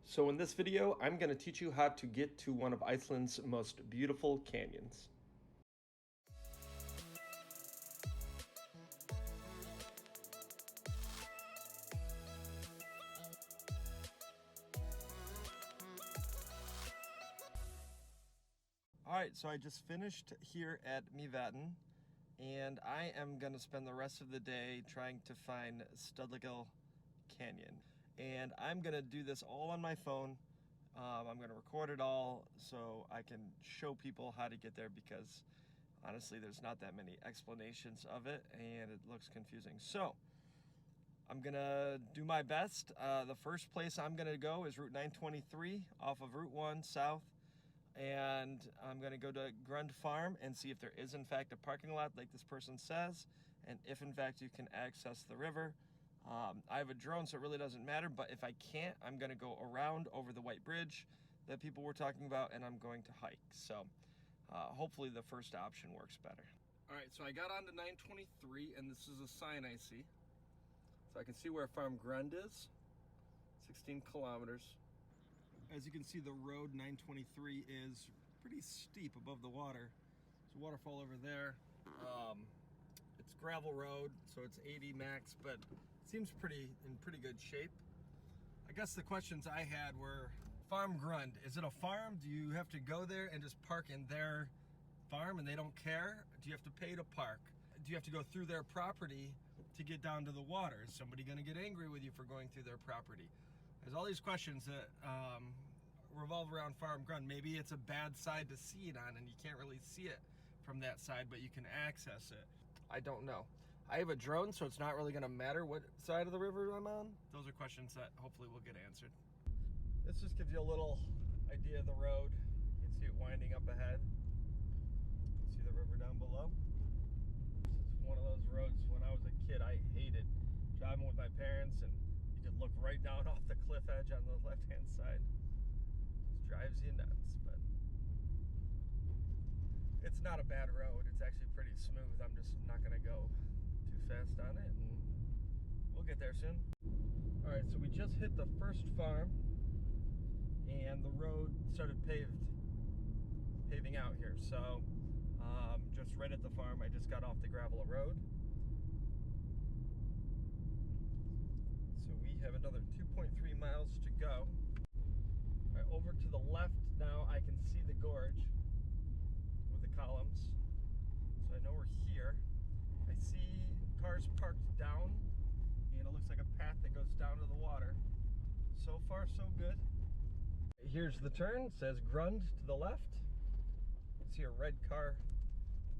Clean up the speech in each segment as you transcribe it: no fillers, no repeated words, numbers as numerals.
So in this video, I'm going to teach you how to get to one of Iceland's most beautiful canyons. Alright, so I just finished here at Mývatn, and I am going to spend the rest of the day trying to find Studlagil Canyon. And I'm going to do this all on my phone. I'm going to record it all so I can show people how to get there, because honestly there's not that many explanations of it and it looks confusing. So I'm going to do my best. The first place I'm going to go is Route 923 off of Route 1 south. And I'm going to go to Grund Farm and see if there is in fact a parking lot like this person says, and if in fact you can access the river. I have a drone, so it really doesn't matter, but if I can't, I'm going to go around over the white bridge that people were talking about, and I'm going to hike. So hopefully the first option works better. All right, so I got onto 923, and this is a sign I see. So I can see where Farm Grund is, 16 kilometers. As you can see, the road 923 is pretty steep above the water. There's a waterfall over there. It's gravel road, so it's 80 max, but it seems in pretty good shape. I guess the questions I had were, Farm Grund, is it a farm? Do you have to go there and just park in their farm and they don't care? Do you have to pay to park? Do you have to go through their property to get down to the water? Is somebody gonna get angry with you for going through their property? There's all these questions that revolve around Farm Grund. Maybe it's a bad side to see it on and you can't really see it from that side, but you can access it. I don't know. I have a drone, so it's not really gonna matter what side of the river I'm on. Those are questions that hopefully will get answered. This just gives you a little idea of the road. You can see it winding up ahead. You can see the river down below. This is one of those roads, when I was a kid, I hated driving with my parents, and you could look right down off the cliff edge on the left-hand side. It just drives you nuts, but it's not a bad road. It's actually pretty smooth. I'm just not gonna go too fast on it, and we'll get there soon. All right, so we just hit the first farm, and the road started paving out here. So just right at the farm, I just got off the gravel road. So we have another 2.3 miles to go. All right, over to the left now, I can see the gorge with the columns. So I know we're here. I see cars parked down, and it looks like a path that goes down to the water. So far, so good. Here's the turn. It says Grund to the left. You see a red car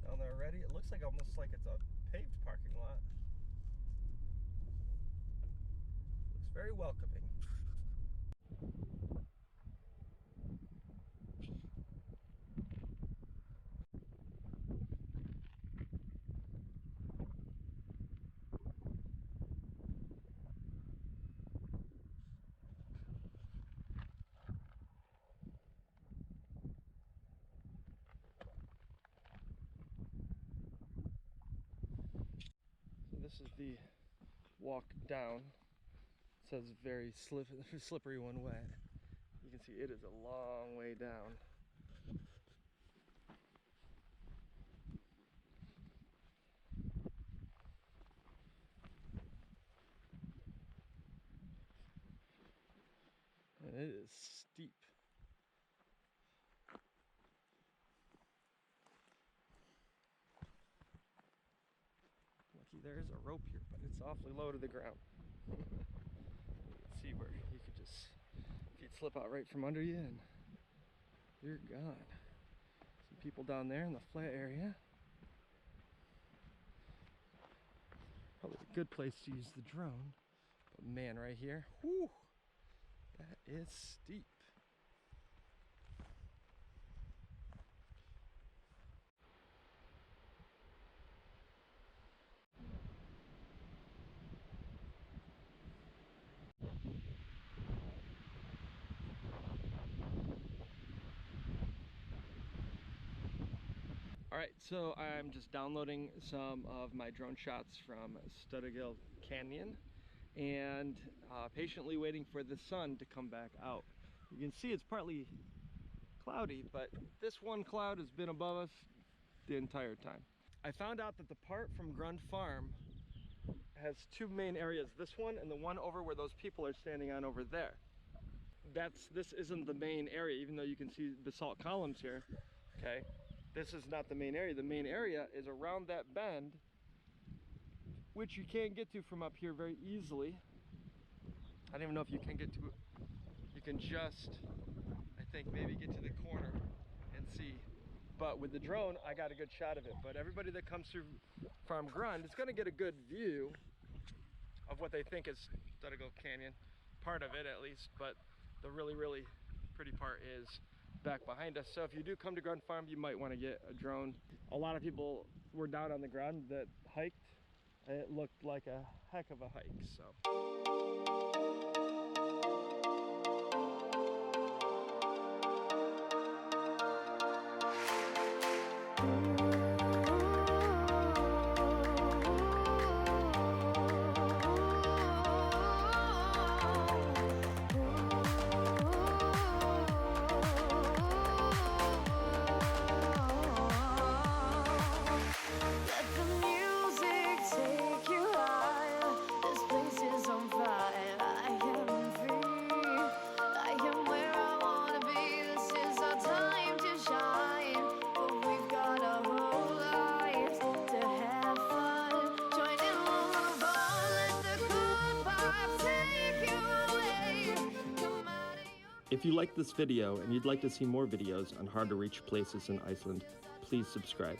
down there already. It looks like almost like it's a paved parking lot. Looks very welcoming. This is the walk down. It says very slippery when wet. You can see it is a long way down. And it is steep. Lucky there is a rope here, but it's awfully low to the ground. You can see where you could just, feet slip out right from under you and you're gone. Some people down there in the flat area. Probably a good place to use the drone. But man, right here, whoo, that is steep. Alright, so I'm just downloading some of my drone shots from Studlagil Canyon, and patiently waiting for the sun to come back out. You can see it's partly cloudy, but this one cloud has been above us the entire time. I found out that the part from Grund Farm has two main areas, this one and the one over where those people are standing on over there. This isn't the main area, even though you can see basalt columns here, okay? This is not the main area. The main area is around that bend, which you can't get to from up here very easily. I don't even know if you can get to it. You can just, I think, maybe get to the corner and see. But with the drone, I got a good shot of it. But everybody that comes through Farm Grund is gonna get a good view of what they think is Studlagil Canyon, part of it at least, but the really, really pretty part is back behind us. So if you do come to Grund Farm, you might want to get a drone. A lot of people were down on the ground that hiked. It looked like a heck of a hike, so. If you liked this video and you'd like to see more videos on hard to reach places in Iceland, please subscribe.